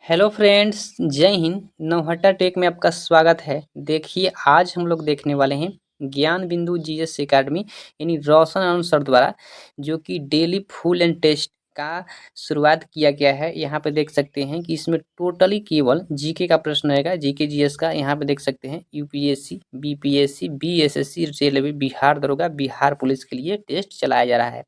Hello friends, जय Hind. Nauhatta take में आपका स्वागत है। देखिए, आज हम लोग देखने वाले हैं ज्ञान बिंदु जीएस एकेडमी यानी रोशन आनंद सर द्वारा जो कि डेली फुल एंड टेस्ट का शुरुआत किया गया है। यहाँ पे देख सकते हैं कि इसमें टोटली केवल जीके का प्रश्न रहेगा, जीके जीएस का। यहाँ पे देख सकते हैं UPSC, BPSC, BSSC, railway, Bihar दरोगा, बिहार पुलिस के लिए टेस्ट चलाया जा रहा है।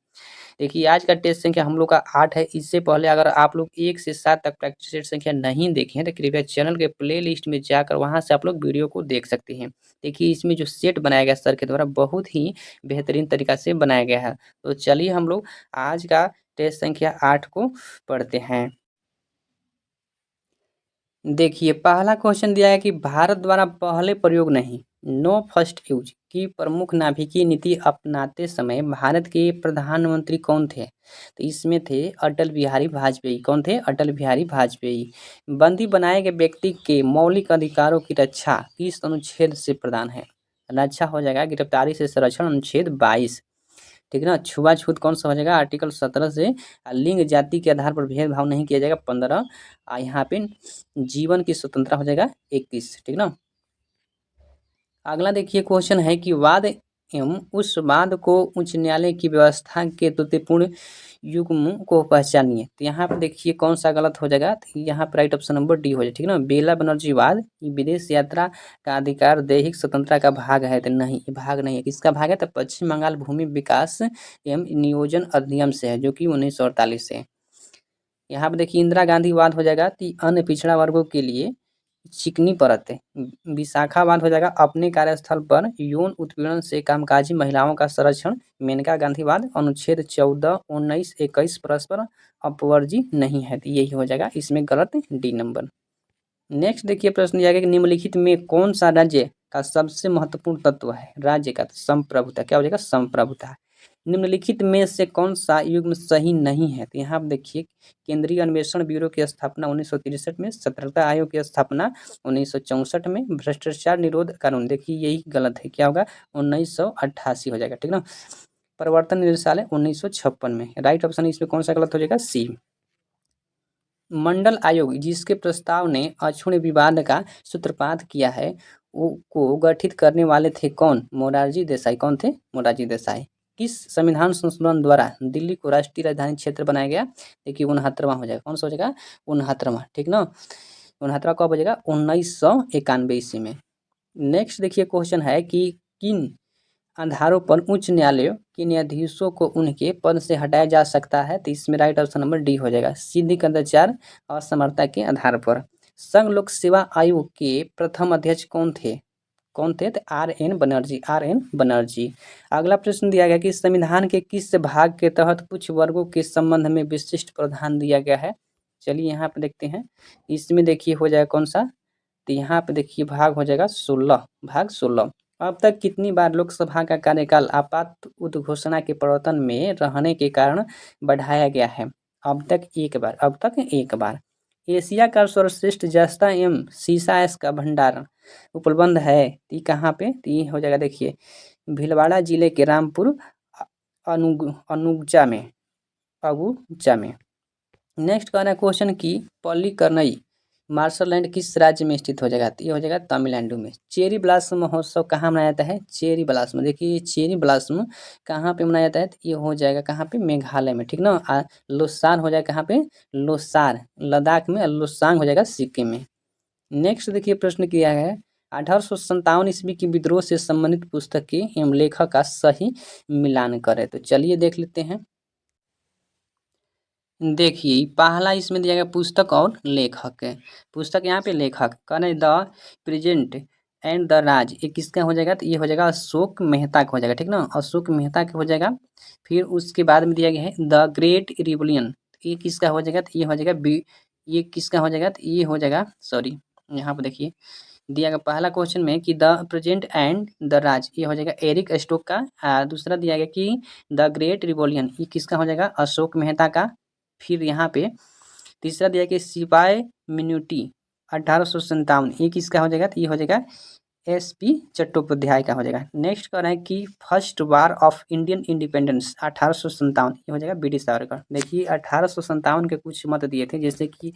देखिए, आज का टेस्ट संख्या हम लोग का 8 है। इससे पहले अगर आप लोग 1 से 7 तक प्रैक्टिस सेट संख्या नहीं देखे हैं तो कृपया चैनल के प्लेलिस्ट में जाकर वहां से आप लोग वीडियो को देख सकते हैं। देखिए, इसमें जो सेट बनाया गया सर के द्वारा बहुत ही बेहतरीन तरीका से बनाया गया है। तो चलिए हम लोग आज का टेस्ट संख्या 8 को पढ़ते हैं। देखिए, पहला क्वेश्चन दिया है कि भारत द्वारा पहले प्रयोग नहीं, नो फर्स्ट यूज की प्रमुख नाभिकीय नीति अपनाते समय भारत के प्रधानमंत्री कौन थे? तो इसमें थे अटल बिहारी वाजपेयी। कौन थे? अटल बिहारी वाजपेयी। बंदी बनाए गए व्यक्ति के मौलिक अधिकारों की रक्षा किस अनुच्छेद से प्रदान है? रक्षा हो जाएगा गिरफ्तारी से संरक्षण, अनुच्छेद 22। ठीक है ना। छुआछूत कौन सा हो जाएगा? आर्टिकल 17 से। लिंग जाति के आधार पर भेदभाव नहीं किया जाएगा, 15। यहाँ पे जीवन की स्वतंत्रता हो जाएगा, 21। ठीक ना। अगला देखिए क्वेश्चन है कि वाद एवं उस वाद को उच्च न्यायालय की व्यवस्था के त्रुटिपूर्ण युग्म को पहचानिए। तो यहाँ पे देखिए कौन सा गलत हो जाएगा। तो यहाँ पर राइट ऑप्शन नंबर डी हो जाए। ठीक ना। बेला बनर्जी वाद विदेश यात्रा का अधिकार दैहिक स्वतंत्रता का भाग है। तो नहीं, ये भाग नहीं है। किसका भाग है? तो पश्चिम बंगाल भूमि विकास एवं नियोजन अधिनियम से है, जो कि 1948 से है। यहाँ पे देखिए इंदिरा गांधी वाद हो जाएगा कि अन्य पिछड़ा वर्गों के लिए चिकनी परत है। विशाखावाद हो जाएगा अपने कार्यस्थल पर यौन उत्पीड़न से कामकाजी महिलाओं का संरक्षण। मेनका गांधीवाद अनुच्छेद 14, 19, 21 परस्पर अपवर्जी नहीं है। तो यही हो जाएगा इसमें गलत, डी नंबर। नेक्स्ट देखिए प्रश्न दिया गया कि निम्नलिखित में कौन सा राज्य का सबसे महत्वपूर्ण तत्व है? राज्य का संप्रभुता। क्या हो जाएगा? संप्रभुता। निम्नलिखित में से कौन सा युग्म सही नहीं है? तो यहाँ आप देखिए केंद्रीय अन्वेषण ब्यूरो की स्थापना 1963 में, सतर्कता आयोग की स्थापना 1964 में, भ्रष्टाचार निरोध कानून। देखिए यही गलत है। क्या होगा? 1988 हो जाएगा। ठीक ना। प्रवर्तन निदेशालय 1956 में। राइट ऑप्शन इसमें कौन सा गलत हो जाएगा? सी। मंडल आयोग जिसके प्रस्ताव ने अक्षुण्ण विवाद का सूत्रपात किया है को गठित करने वाले थे कौन? मोरारजी देसाई। कौन थे? मोरारजी देसाई। किस संविधान संशोधन द्वारा दिल्ली को राष्ट्रीय राजधानी क्षेत्र बनाया गया? देखिए 69वां हो जाएगा। कौन सा हो जाएगा? 69वां। ठीक ना। 69वां कब हो जाएगा? 1991 ईस्वी में। नेक्स्ट देखिए क्वेश्चन है कि किन आधारों पर उच्च न्यायालयों के न्यायाधीशों को उनके पद से हटाया जा सकता है? तो इसमें राइट ऑप्शन नंबर डी हो जाएगा। सीधी कदाचार असमर्थता के आधार पर। संघ लोक सेवा आयोग के प्रथम अध्यक्ष कौन थे? कौन थे? तो आर.एन. बनर्जी। आर.एन. बनर्जी। अगला प्रश्न दिया गया कि संविधान के किस भाग के तहत कुछ वर्गों के संबंध में विशिष्ट प्रावधान दिया गया है? चलिए यहाँ पे देखते हैं। इसमें देखिए हो जाएगा कौन सा? तो यहाँ पे देखिए भाग हो जाएगा 16। भाग 16। अब तक कितनी बार लोकसभा का कार्यकाल आपात उद्घोषणा के प्रवर्तन में रहने के कारण बढ़ाया गया है? अब तक एक बार। अब तक एक बार। एशिया का सर्वश्रेष्ठ जस्ता एवं सीसा एस का भंडार उपलब्ध है। तो ये कहाँ पे? तो ये हो जाएगा देखिए भीलवाड़ा जिले के रामपुर अनुगजा में। अगुचा में। नेक्स्ट कहना है क्वेश्चन की पल्लीकरनई मार्शल लैंड किस राज्य में स्थित हो जाएगा? तो ये हो जाएगा तमिलनाडु में। चेरी ब्लॉसम महोत्सव कहाँ मनाया जाता है? Cherry blossom. देखिए चेरी ब्लॉसम कहाँ पे मनाया जाता है? तो ये हो जाएगा कहाँ पे? मेघालय में। ठीक ना। लोसार हो जाएगा कहाँ पे? लोसार लद्दाख में। लोसांग हो जाएगा सिक्किम में। नेक्स्ट देखिए प्रश्न किया है 1857 ईस्वी की विद्रोह से संबंधित पुस्तक के एवं लेखक का सही मिलान करें। तो चलिए देख लेते हैं। देखिए पहला इसमें दिया गया पुस्तक और लेखक है। पुस्तक यहाँ पे लेखक कौन है? द प्रेजेंट एंड द राज। ये किसका हो जाएगा? तो ये हो जाएगा अशोक मेहता का हो जाएगा। ठीक ना। अशोक मेहता का हो जाएगा। फिर उसके बाद में दिया गया है द ग्रेट रिवोल्यूशन। ये किसका हो जाएगा? तो ये हो जाएगा बी। ये किसका हो जाएगा? तो ये हो जाएगा सॉरी यहाँ पे देखिए दिया गया पहला क्वेश्चन में कि द प्रेजेंट एंड द राज, ये हो जाएगा एरिक स्टोक का। दूसरा दिया गया कि द ग्रेट रिवोल्यूशन, ये किसका हो जाएगा? अशोक मेहता का। फिर यहाँ पे तीसरा दिया कि सिपाही मिन्यूटी 1857, ये किसका हो जाएगा? तो ये हो जाएगा SP चट्टोपाध्याय का हो जाएगा। नेक्स्ट कह रहे हैं कि first war of Indian independence 1857, ये हो जाएगा BD सावरकर। देखिए 1857 के कुछ मत दिए थे, जैसे कि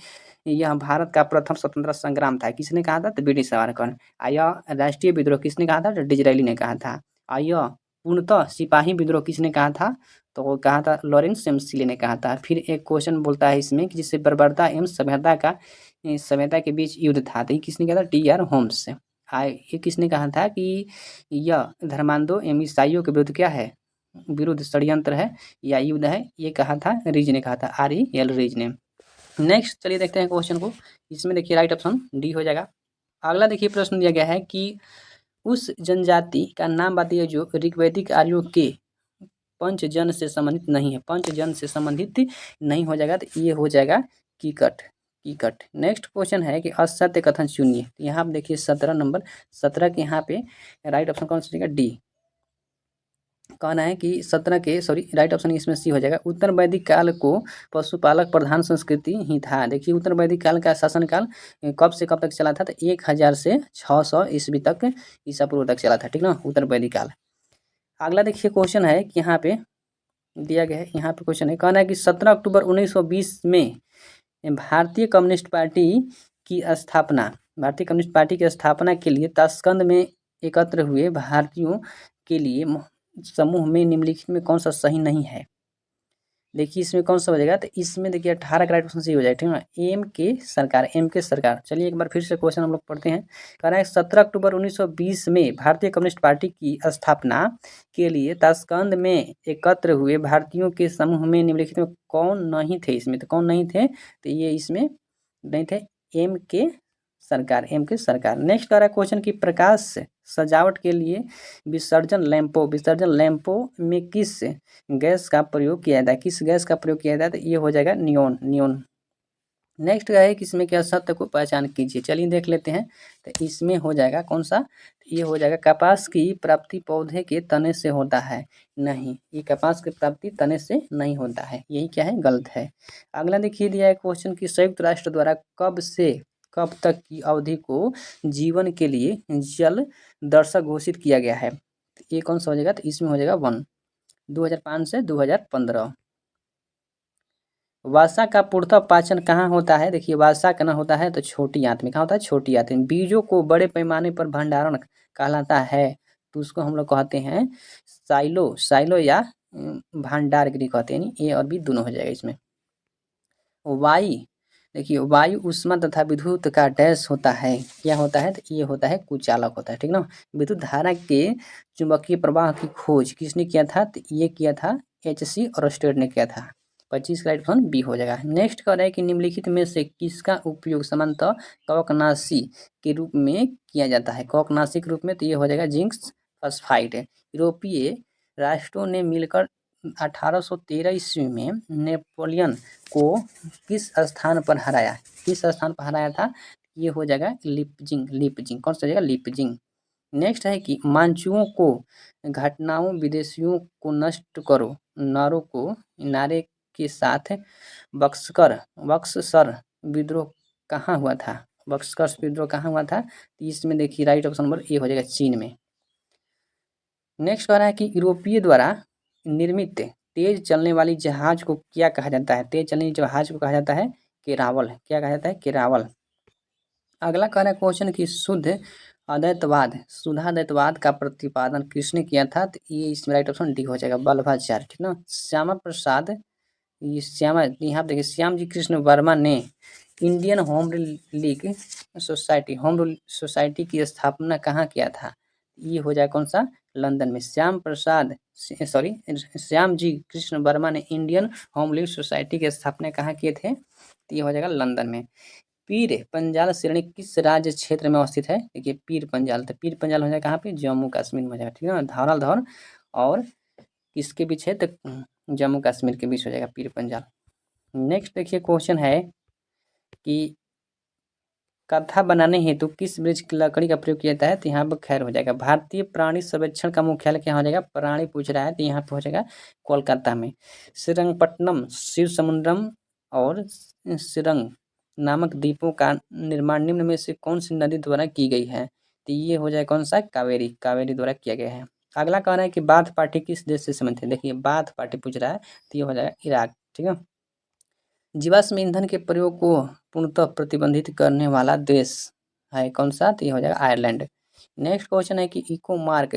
यह भारत का प्रथम स्वतंत्रता संग्राम था, किसने कहा था? तो BD सावरकर। यह राष्ट्रीय विद्रोह किसने कहा था? तो डिजरायली ने कहा था। यह पूर्णतः सिपाही विद्रोह किसने कहा था? तो वो कहा था लॉरेंस एमसिले ने कहा था। फिर एक क्वेश्चन बोलता है इसमें कि जिससे बर्बरता एवं सभ्यता के बीच युद्ध था, तो ये किसने कहा था? TR Holmes. ये किसने कहा था कि यह धर्मांधों एवं ईसाइयों के विरुद्ध क्या है? विरुद्ध षड्यंत्र है या युद्ध है, ये कहा था रिज ने कहा था, REL रिज ने। नेक्स्ट चलिए देखते हैं क्वेश्चन को। इसमें देखिए राइट ऑप्शन डी हो जाएगा। अगला देखिए प्रश्न दिया गया है कि उस जनजाति का नाम बताइए जो ऋग्वैदिक आर्यों के पंचजन से संबंधित नहीं है। पंचजन से संबंधित नहीं हो जाएगा, तो ये हो जाएगा कीकट। कीकट। नेक्स्ट क्वेश्चन है कि असत्य कथन चुनिए। तो यहाँ आप देखिए 17 नंबर, 17 के यहाँ पे राइट ऑप्शन कौन सा हो जाएगा? डी। कहना है कि 17 के राइट ऑप्शन इसमें सी हो जाएगा। उत्तर वैदिक काल को पशुपालक प्रधान संस्कृति ही था। देखिए उत्तर वैदिक काल का शासनकाल कब से कब तक चला था? तो 1000 से 600 ईस्वी तक, ईसा पूर्व तक चला था, ठीक ना, उत्तर वैदिक काल। अगला देखिए क्वेश्चन है कि यहाँ पे दिया गया है, यहाँ पे क्वेश्चन है, कहना है कि 17 अक्टूबर 1920 में भारतीय कम्युनिस्ट पार्टी की स्थापना, भारतीय कम्युनिस्ट पार्टी की स्थापना के लिए ताशकंद में एकत्र हुए भारतीयों के लिए समूह में निम्नलिखित में कौन सा सही नहीं है? देखिए इसमें कौन सा हो जाएगा? तो इसमें देखिए 18 का राइट ऑप्शन सही हो जाएगा, ठीक है ना, एम के सरकार, एम के सरकार। चलिए एक बार फिर से क्वेश्चन हम लोग पढ़ते हैं। कह रहा है 17 अक्टूबर 1920 में भारतीय कम्युनिस्ट पार्टी की स्थापना के लिए ताशकंद में एकत्र हुए भारतीयों के समूह में निम्नलिखित में कौन नहीं थे? इसमें तो कौन नहीं थे? तो ये इसमें नहीं थे, एम के सरकार, एम के सरकार। नेक्स्ट कह रहा है क्वेश्चन की प्रकाश सजावट के लिए विसर्जन लैंपों में किस गैस का प्रयोग किया जाता है? किस गैस का प्रयोग किया जाता है? तो ये हो जाएगा नियोन। नेक्स्ट है कि इसमें क्या सत्य को पहचान कीजिए। चलिए देख लेते हैं। तो इसमें हो जाएगा कौन सा? ये हो जाएगा कपास की प्राप्ति पौधे के तने से होता है। नहीं, ये कपास की प्राप्ति तने से नहीं होता है, यही क्या है? गलत है। अगला देखिए दिया है क्वेश्चन की संयुक्त राष्ट्र द्वारा कब से कब तक की अवधि को जीवन के लिए जल दर्शक घोषित किया गया है? ये कौन सा हो जाएगा? तो इसमें हो जाएगा 2005 से 2015। वसा का पूर्णतः पाचन कहाँ होता है? देखिए वसा कहाँ होता है? तो छोटी आंत में। कहाँ होता है? छोटी आंत में। बीजों को बड़े पैमाने पर भंडारण कहलाता है, तो उसको हम लोग कहते हैं साइलो या भंडार गृह कहते हैं। ए और बी दोनों हो जाएगा इसमें। वायु, देखिए वायु ऊष्मा तथा विद्युत का डैश होता है, क्या होता है? तो ये होता है कुचालक होता है, ठीक ना। विद्युत धारा के चुंबकीय प्रवाह की खोज किसने किया था? तो ये किया था HC ओरस्टेड ने किया था। 25 का राइट ऑप्शन बी हो जाएगा। नेक्स्ट कह रहा है कि निम्नलिखित में से किसका उपयोग सामान्यतः कवकनाशी के रूप में किया जाता है? कवकनाशी के रूप में, तो ये हो जाएगा जिंक फॉस्फाइड। यूरोपीय राष्ट्रों ने मिलकर 1813 ईस्वी में नेपोलियन को किस स्थान पर हराया? किस स्थान पर हराया था? ये हो जाएगा लिपजिंग। कौन सा हो जाएगा? लिपजिंग। नेक्स्ट है कि मांचुओं को घटनाओं विदेशियों को नष्ट करो नारे के साथ बक्सर विद्रोह कहाँ हुआ था? बक्सर विद्रोह कहाँ हुआ था? तो इसमें देखिए राइट ऑप्शन नंबर ए हो जाएगा, चीन में। नेक्स्ट कह रहा है कि यूरोपीय द्वारा निर्मित तेज चलने वाली जहाज को क्या कहा जाता है? तेज चलने जहाज को कहा जाता है केरावल। क्या कहा जाता है? केरावल। अगला कह रहा है क्वेश्चन की शुद्धाद्वैतवाद का प्रतिपादन किसने किया था? तो ये इसमें राइट ऑप्शन डी हो जाएगा, वल्लभाचार्य, ठीक ना। श्यामा प्रसाद, ये यहाँ देखिए श्याम जी कृष्ण वर्मा ने इंडियन होम लीग सोसाइटी की स्थापना कहाँ किया था? ये हो जाए कौन सा? लंदन में। श्याम जी कृष्ण वर्मा ने इंडियन होम लीग सोसाइटी की स्थापना कहाँ किए थे? तो ये हो जाएगा लंदन में। पीर पंजाल श्रेणी किस राज्य क्षेत्र में अवस्थित है? देखिए पीर पंजाल, तो पीर पंजाल हो जाएगा कहाँ पे? जम्मू कश्मीर में हो जाएगा, ठीक है ना। धौल और किसके बीच है? तो जम्मू कश्मीर के बीच हो जाएगा पीर पंजाल। नेक्स्ट देखिए क्वेश्चन है कि कथा बनाने हेतु किस वृक्ष की लकड़ी का प्रयोग किया जाता है? तो यहाँ पर खैर हो जाएगा। भारतीय प्राणी सर्वेक्षण का मुख्यालय क्या हो जाएगा? प्राणी पूछ रहा है, तो यहाँ पे हो जाएगा कोलकाता में। श्रीरंगपट्टनम, शिव समुद्रम और श्रीरंग नामक द्वीपों का निर्माण निम्न में से कौन सी नदी द्वारा की गई है? तो ये हो जाए कौन सा, कावेरी, कावेरी द्वारा किया गया है। अगला कहना है कि बाथ पार्टी किस देश से संबंधित है। देखिए बाथ पार्टी पूछ रहा है, तो ये हो जाएगा इराक। ठीक है। जीवाश्म ईंधन के प्रयोग को पूर्णतः प्रतिबंधित करने वाला देश है कौन सा, तो ये हो जाएगा आयरलैंड। नेक्स्ट क्वेश्चन है कि इको मार्क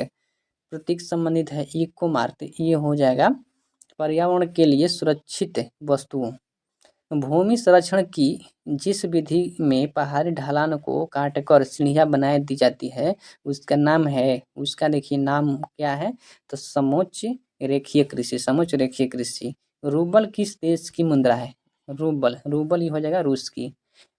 प्रतीक संबंधित है, इको मार्क, तो ये हो जाएगा पर्यावरण के लिए सुरक्षित वस्तुओं। भूमि संरक्षण की जिस विधि में पहाड़ी ढलान को काटकर सीढ़ियां बनाए दी जाती है उसका नाम है, उसका देखिए नाम क्या है, तो समोच्च रेखीय कृषि, समोच्च रेखीय कृषि। रूबल किस देश की मुद्रा है, रूबल, रूबल ये हो जाएगा रूस की।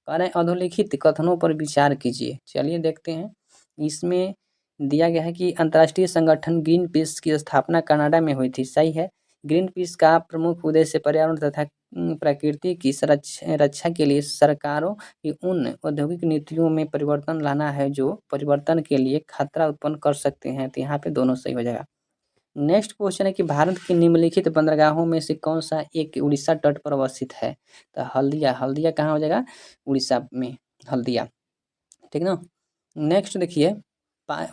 कह रहे हैं अधोलिखित कथनों पर विचार कीजिए। चलिए देखते हैं, इसमें दिया गया है कि अंतर्राष्ट्रीय संगठन ग्रीन पीस की स्थापना कनाडा में हुई थी, सही है। ग्रीन पीस का प्रमुख उद्देश्य पर्यावरण तथा प्रकृति की रक्षा के लिए सरकारों की उन औद्योगिक नीतियों में परिवर्तन लाना है जो परिवर्तन के लिए खतरा उत्पन्न कर सकते हैं, तो यहाँ पे दोनों सही हो जाएगा। नेक्स्ट क्वेश्चन है कि भारत की निम्नलिखित बंदरगाहों में से कौन सा एक उड़ीसा तट पर अवस्थित है, तो हल्दिया, हल्दिया कहाँ हो जाएगा, उड़ीसा में, हल्दिया। ठीक ना। नेक्स्ट देखिए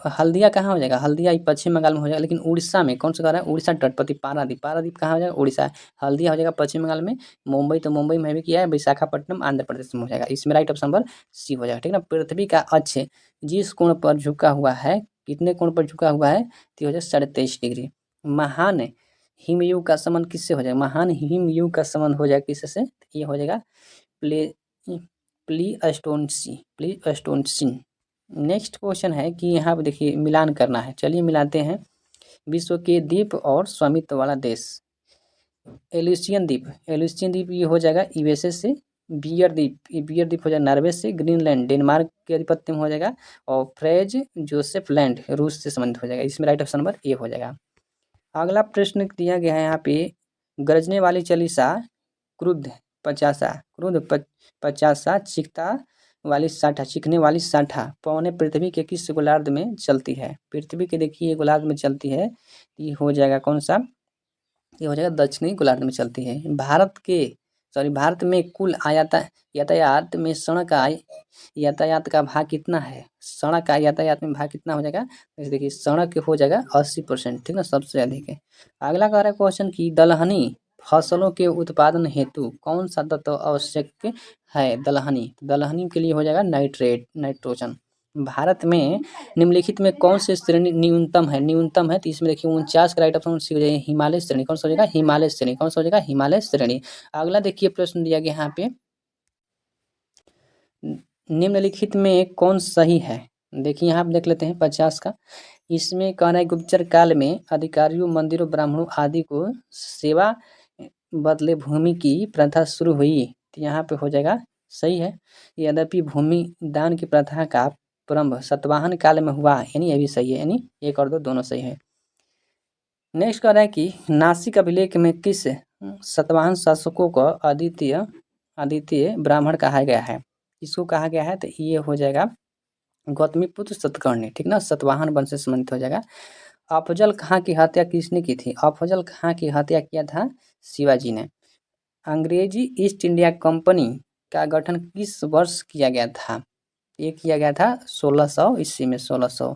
हल्दिया कहाँ हो जाएगा, हल्दिया पश्चिम बंगाल में हो जाएगा, लेकिन उड़ीसा में कौन सा कह रहा है, उड़ीसा तटपति पारादीप, पारादीप कहाँ हो जाएगा, उड़ीसा। हल्दिया हो जाएगा पश्चिम बंगाल में। मुंबई तो मुंबई में भी किया है, विशाखापट्टनम आंध्र प्रदेश में हो जाएगा। इसमें राइट ऑप्शन नंबर सी हो जाएगा। ठीक ना। पृथ्वी का अक्ष जिस कोण पर झुका हुआ है, कितने कोण पर झुका हुआ है, तो हो जाएगा 27.5 डिग्री। महान हिमयुग का संबंध किससे हो जाएगा, महान हिमयुग का संबंध हो जाएगा किससे, ये हो जाएगा play Pleistocene, Pleistocene. Next question है कि यहाँ पे देखिए मिलान करना है, चलिए मिलाते हैं। विश्व के द्वीप और स्वामित्व वाला देश, एल्यूसियन द्वीप, एल्यूसियन द्वीप ये हो जाएगा यूएसए से। बियर द्वीप, ये बियर द्वीप हो जाएगा नॉर्वे से। ग्रीनलैंड डेनमार्क के आधिपत्य में हो जाएगा। और फ्रेज जोसेफ लैंड रूस से संबंधित हो जाएगा। इसमें राइट ऑप्शन नंबर ए हो जाएगा। अगला प्रश्न दिया गया है यहाँ पे, गरजने वाली चालीसा, क्रुद्ध पचासा, क्रुद्ध पचासा, चिकता वाली साठा, चिकने वाली साठा पौने पृथ्वी के किस गोलार्ध में चलती है, पृथ्वी के देखिए गोलार्ध में चलती है, ये हो जाएगा कौन सा, ये हो जाएगा दक्षिणी गोलार्ध में चलती है। भारत में कुल यातायात में सड़क का यातायात का भाग कितना है, सड़क का यातायात में भाग कितना हो जाएगा, तो देखिए सड़क हो जाएगा 80%। ठीक ना, सबसे अधिक है। अगला कह रहा है क्वेश्चन की दलहनी फसलों के उत्पादन हेतु कौन सा तत्व आवश्यक है, दलहनी, दलहनी के लिए हो जाएगा नाइट्रोजन। भारत में निम्नलिखित में कौन सी श्रेणी न्यूनतम है, न्यूनतम है, तो इसमें देखिए 49 का राइट ऑप्शन सी हो जाएगा हिमालय श्रेणी। कौन सा हो जाएगा, हिमालय श्रेणी, कौन सा हो जाएगा, हिमालय श्रेणी। अगला देखिए प्रश्न दिया गया यहाँ पे, निम्नलिखित में कौन सही है, देखिए यहाँ पे देख लेते हैं 50 का। इसमें कहना है गुप्तचर काल में अधिकारियों, मंदिरों, ब्राह्मणों आदि को सेवा बदले भूमि की प्रथा शुरू हुई, तो यहाँ पे हो जाएगा सही है। यद्यपि भूमि दान की प्रथा का प्रारंभ सातवाहन काल में हुआ, यानी ये भी सही है, यानी एक और दो दोनों सही है। नेक्स्ट कह रहा है कि नासिक अभिलेख में किस सातवाहन शासकों को अद्वितीय ब्राह्मण कहा गया है, इसको कहा गया है, तो ये हो जाएगा गौतमीपुत्र सतकर्णी। ठीक ना, सातवाहन वंश से संबंधित हो जाएगा। अफजल खां की हत्या किसने की थी, अफजल खां की हत्या किया था शिवाजी ने। अंग्रेजी ईस्ट इंडिया कंपनी का गठन किस वर्ष किया गया था, ये किया गया था 1600 ईस्वी में, 1600।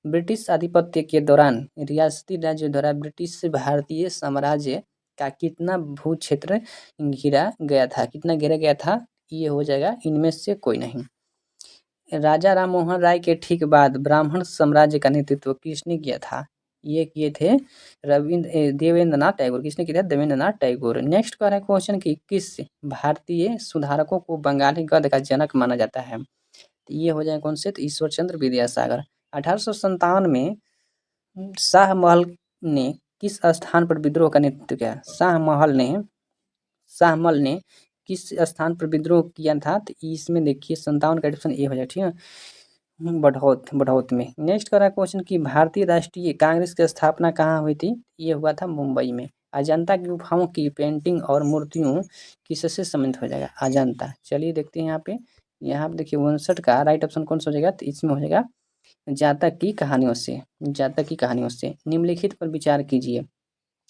ब्रिटिश आधिपत्य के दौरान रियासती राज्य द्वारा ब्रिटिश भारतीय साम्राज्य का कितना भू क्षेत्र घिरा गया था, कितना घेरा गया था, ये हो जाएगा इनमें से कोई नहीं। राजा राम मोहन राय के ठीक बाद ब्राह्मण साम्राज्य का नेतृत्व किसने किया था, ये किए थे देवेंद्रनाथ टैगोर। किसने किया था, देवेंद्रनाथ टैगोर। नेक्स्ट का क्वेश्चन कि किस भारतीय सुधारकों को बंगाली गद्य का जनक माना जाता है, तो ये हो जाए कौन से, तो ईश्वरचंद्र विद्यासागर। 1857 में शाहमहल ने किस स्थान पर विद्रोह का नेतृत्व किया, शाहमहल ने किस स्थान पर विद्रोह किया था, तो इसमें देखिए 57 का ऑप्शन ए हो जाए। ठीक है, बढ़ौत में। नेक्स्ट कर रहा है क्वेश्चन की भारतीय राष्ट्रीय कांग्रेस की स्थापना कहाँ हुई थी, ये हुआ था मुंबई में। अजंता की गुफाओं की पेंटिंग और मूर्तियों किससे संबंधित हो जाएगा, अजंता। चलिए देखते हैं यहाँ पे देखिए 59 का राइट ऑप्शन कौन सा हो जाएगा, तो इसमें हो जाएगा जातक की कहानियों से, जातक की कहानियों से। निम्नलिखित पर विचार कीजिए।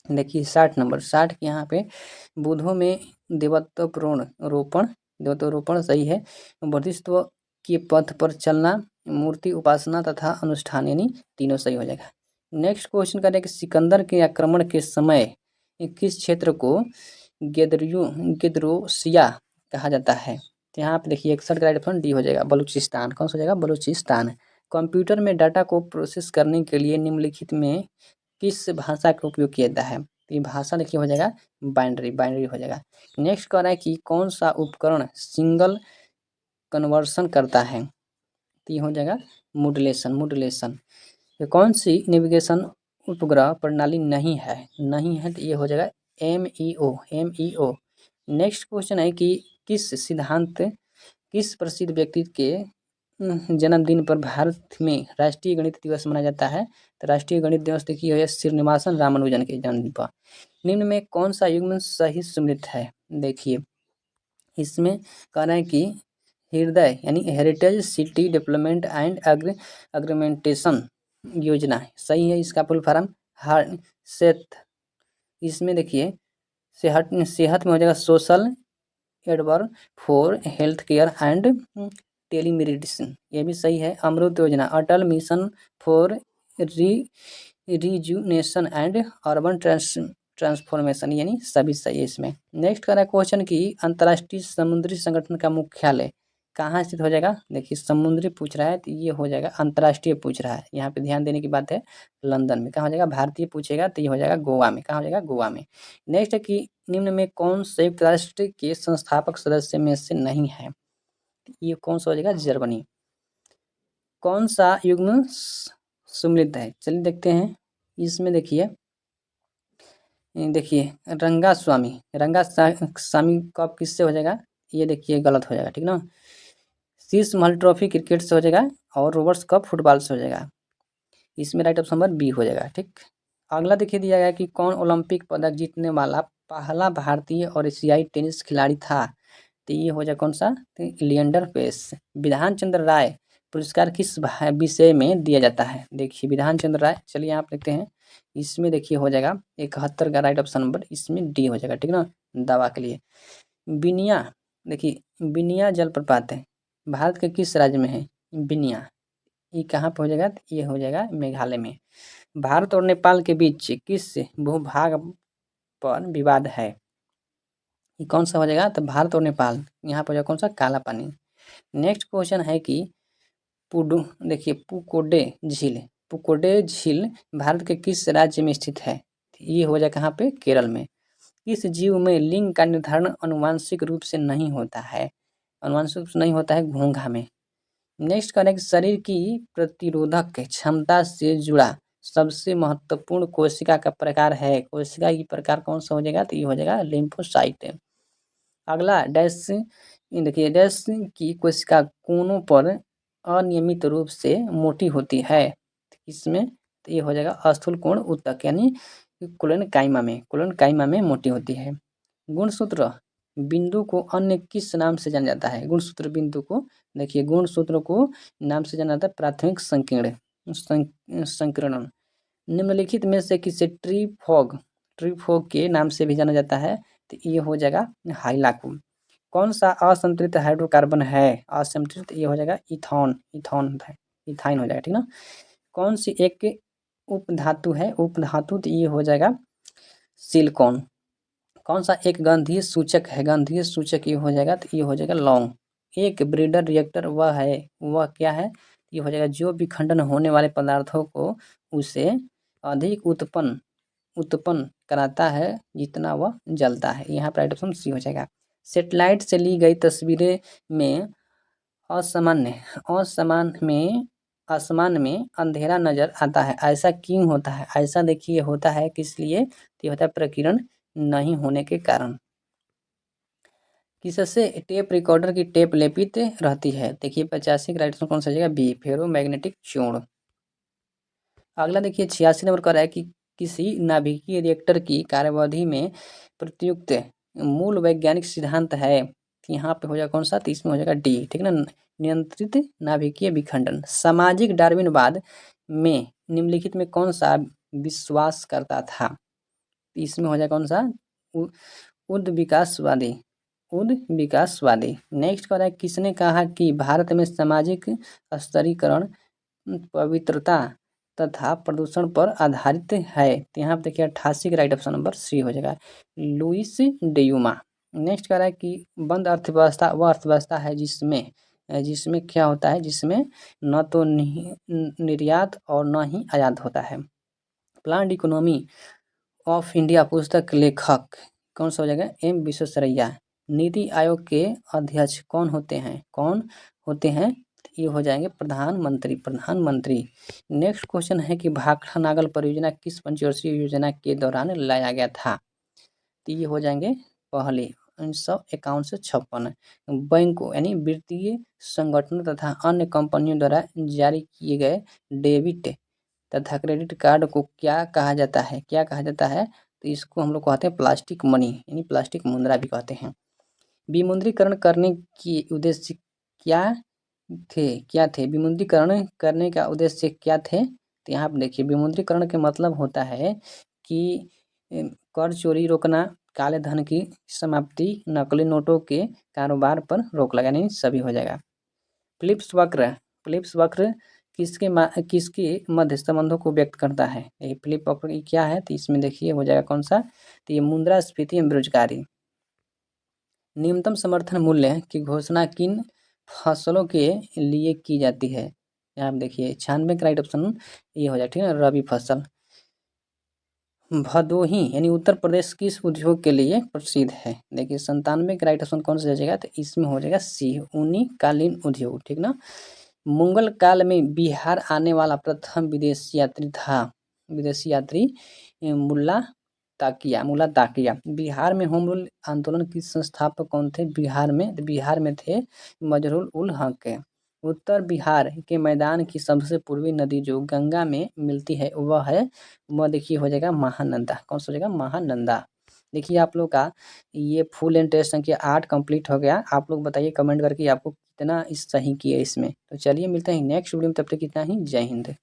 देखिए 60 नंबर, 60 के यहाँ पे बुधों में देवत्व रोपण सही है। बुद्धित्व के पथ पर चलना मूर्ति उपासना तथा अनुष्ठान, यानी तीनों सही हो जाएगा। नेक्स्ट क्वेश्चन करें कि सिकंदर के आक्रमण के समय किस क्षेत्र को गेदरोसिया कहा जाता है? तो यहाँ पे देखिए 61 का राइट ऑप्शन डी हो जाएगा, बलूचिस्तान। कौन सा हो जाएगा? बलूचिस्तान। कंप्यूटर में डाटा को प्रोसेस करने के लिए निम्नलिखित में किस भाषा का उपयोग किया जाता है? तो ये भाषा देखिए हो जाएगा बाइनरी हो जाएगा। नेक्स्ट कह रहा है कि कौन सा उपकरण सिंगल कन्वर्सन करता है? तो ये हो जाएगा मॉड्यूलेशन। तो कौन सी नेविगेशन उपग्रह प्रणाली नहीं है तो ये हो जाएगा MEO। नेक्स्ट क्वेश्चन है कि किस प्रसिद्ध व्यक्ति के जन्मदिन पर भारत में राष्ट्रीय गणित दिवस मनाया जाता है? तो राष्ट्रीय गणित दिवस देखिए है श्रीनिवासन रामानुजन के जन्मदिन पर। निम्न में कौन सा युग्म सही सम्मिलित है? देखिए इसमें कह रहा है कि हृदय यानी हेरिटेज सिटी डेवलपमेंट एंड अग्रीमेंटेशन योजना सही है। इसका फुल फॉर्म सेहत, इसमें देखिए सेहत में हो जाएगा social ad work for health care and telemedicine, ये भी सही है। अमृत योजना Atal mission for rejuvenation and urban transformation, यानी सभी सही है इसमें। नेक्स्ट कर रहा है क्वेश्चन कि अंतर्राष्ट्रीय समुद्री संगठन का मुख्यालय कहाँ स्थित हो जाएगा? देखिए समुद्री पूछ रहा है तो ये हो जाएगा अंतर्राष्ट्रीय पूछ रहा है, यहाँ पे ध्यान देने की बात है। लंदन में। कहाँ हो जाएगा? भारतीय पूछेगा तो ये हो जाएगा गोवा में। कहाँ हो जाएगा? गोवा में। नेक्स्ट है कि निम्न में कौन संयुक्त राष्ट्र के संस्थापक सदस्य में से नहीं है? ये कौन सा हो जाएगा? जर्मनी। कौन सा युग्म सम्मिलित है? चलिए देखते हैं। इसमें देखिए रंगास्वामी कप किससे हो जाएगा? ये देखिए गलत हो जाएगा, ठीक ना। शीर्ष महल ट्रॉफी क्रिकेट से हो जाएगा और रोबर्ट्स कप फुटबॉल से हो जाएगा। इसमें राइट ऑप्शन नंबर बी हो जाएगा, ठीक। अगला देखिए दिया गया कि कौन ओलंपिक पदक जीतने वाला पहला भारतीय और एशियाई टेनिस खिलाड़ी था? तो ये हो जाए कौन सा? तो लिएंडर पेस। विधान चंद्र राय पुरस्कार किस विषय में दिया जाता है? देखिए विधान चंद्र राय, चलिए आप देखते हैं। इसमें देखिए हो जाएगा 71 का राइट ऑप्शन नंबर इसमें डी हो जाएगा, ठीक ना, दवा के लिए। बिनिया, देखिए बिनिया जलप्रपात है भारत के किस राज्य में है? बिनिया, ये कहाँ पे हो जाएगा? तो ये हो जाएगा मेघालय में। भारत और नेपाल के बीच किस भूभाग पर विवाद है? ये कौन सा हो जाएगा? तो भारत और नेपाल, यहाँ पर हो जाएगा कौन सा? काला पानी। नेक्स्ट क्वेश्चन है कि देखिए पुकोडे झील भारत के किस राज्य में स्थित है? ये हो जाए कहाँ पे? केरल में। किस जीव में लिंग का निर्धारण अनुवांशिक रूप से नहीं होता है? अनुवांशिक रूप से नहीं होता है घोंघा में। नेक्स्ट करें कि शरीर की प्रतिरोधक क्षमता से जुड़ा सबसे महत्वपूर्ण कोशिका का प्रकार है? कोशिका की प्रकार कौन सा हो जाएगा? तो ये हो जाएगा लिम्फोसाइट। अगला देखिए डैश की कोशिका कोनों पर अनियमित रूप से मोटी होती है। इसमें तो ये हो जाएगा स्थूल कोण ऊतक, यानी कोलन काइमा में मोटी होती है। गुणसूत्र बिंदु को अन्य किस नाम से जाना जाता है? गुणसूत्र बिंदु को देखिए गुणसूत्र को नाम से जाना जाता है प्राथमिक संकीर्ण। निम्नलिखित में से किसे ट्रीफॉग के नाम से भी जाना जाता है? तो ये हो जाएगा हाइलाकू। कौन सा असंतुलित हाइड्रोकार्बन है? असंतुलित, ये हो जाएगा इथाइन हो जाएगा, ठीक ना। कौन सी एक उपधातु है? उपधातु तो ये हो जाएगा सिलिकॉन। कौन सा एक गंधीय सूचक है? गंधीय सूचक ये हो जाएगा तो ये हो जाएगा लौंग। एक ब्रीडर रिएक्टर वह क्या है? ये हो जाएगा जो विखंडन होने वाले पदार्थों को उसे अधिक उत्पन्न कराता है जितना वह जलता है। यहाँ पर राइट ऑप्शन सी हो जाएगा। सेटेलाइट से ली गई तस्वीरें में आसमान में अंधेरा नजर आता है, ऐसा क्यों होता है? ऐसा देखिए होता है किस लिए? तो होता है प्रकीर्णन नहीं होने के कारण। किससे टेप रिकॉर्डर की टेप लेपित रहती है? देखिए 85 का राइट ऑप्शन कौन सा हो जाएगा? बी, फेरोमैग्नेटिक चूर्ण। अगला देखिए 86 नंबर का है कि किसी नाभिकीय रिएक्टर की कार्यावधि में प्रयुक्त मूल वैज्ञानिक सिद्धांत है? यहाँ पे हो जाएगा कौन सा? तो इसमें हो जाएगा डी, ठीक ना, नियंत्रित नाभिकीय विखंडन। सामाजिक डार्विनवाद में निम्नलिखित में कौन सा विश्वास करता था? इसमें हो जाएगा कौन सा? उद विकासवादी विकासवादी। नेक्स्ट कह रहा है किसने कहा कि भारत में सामाजिक स्तरीकरण पवित्रता तथा प्रदूषण पर आधारित है। तो यहाँ पे देखिए 88 का राइट ऑप्शन नंबर सी हो जाएगा, लुइस डियूमा। नेक्स्ट कह रहा है कि बंद अर्थव्यवस्था वह अर्थव्यवस्था है जिसमें क्या होता है, जिसमें न तो निर्यात और न ही आयात होता है। प्लान्ड इकोनॉमी ऑफ इंडिया पुस्तक लेखक कौन सा हो जाएगा, एम विश्वेश्वरैया। नीति आयोग के अध्यक्ष कौन होते हैं, ये हो जाएंगे प्रधानमंत्री। नेक्स्ट क्वेश्चन है कि भाखड़ा नागल परियोजना किस पंचवर्षीय योजना के दौरान लाया गया था, तो ये हो जाएंगे पहले 1951 से 56। बैंकों यानी वित्तीय संगठनों तथा अन्य कंपनियों द्वारा जारी किए गए डेबिट तथा क्रेडिट कार्ड को क्या कहा जाता है, तो इसको हम लोग कहते हैं प्लास्टिक मनी यानी प्लास्टिक मुद्रा भी कहते हैं। विमुद्रीकरण करने की उद्देश्य क्या थे, विमुद्रीकरण करने का उद्देश्य क्या थे, तो यहाँ पर देखिए विमुद्रीकरण के मतलब होता है कि कर चोरी रोकना, काले धन की समाप्ति, नकली नोटों के कारोबार पर रोक लगाने, सभी हो जाएगा। फिलिप्स वक्र किसके मध्य संबंधों को व्यक्त करता है, ये फिलिप वक्र क्या है, तो इसमें देखिए हो जाएगा कौन सा, तो ये मुद्रास्फीति एवं बेरोजगारी। न्यूनतम समर्थन मूल्य की घोषणा किन फसलों के लिए की जाती है, यहाँ पे देखिए 96 का राइट ऑप्शन ये हो जाए, ठीक है, रबी फसल। भदोही यानी उत्तर प्रदेश किस उद्योग के लिए प्रसिद्ध है, देखिए 97 का राइट ऑप्शन कौन सा जाएगा, तो इसमें हो जाएगा सी, ऊनी कालीन उद्योग, ठीक ना। मुगल काल में बिहार आने वाला प्रथम विदेशी यात्री मुल्ला ताकिया। बिहार में होम रूल आंदोलन की संस्थापक कौन थे, बिहार में थे मजरूल उल हक। उत्तर बिहार के मैदान की सबसे पूर्वी नदी जो गंगा में मिलती है वह देखिए हो जाएगा महानंदा, कौन सा हो जाएगा, महानंदा। देखिए आप लोग का ये फुल एंड टेस्ट संख्या 8 कंप्लीट हो गया। आप लोग बताइए कमेंट करके आपको कितना सही किया इसमें। तो चलिए मिलते हैं नेक्स्ट वीडियो में, तब तक इतना ही, जय हिंद।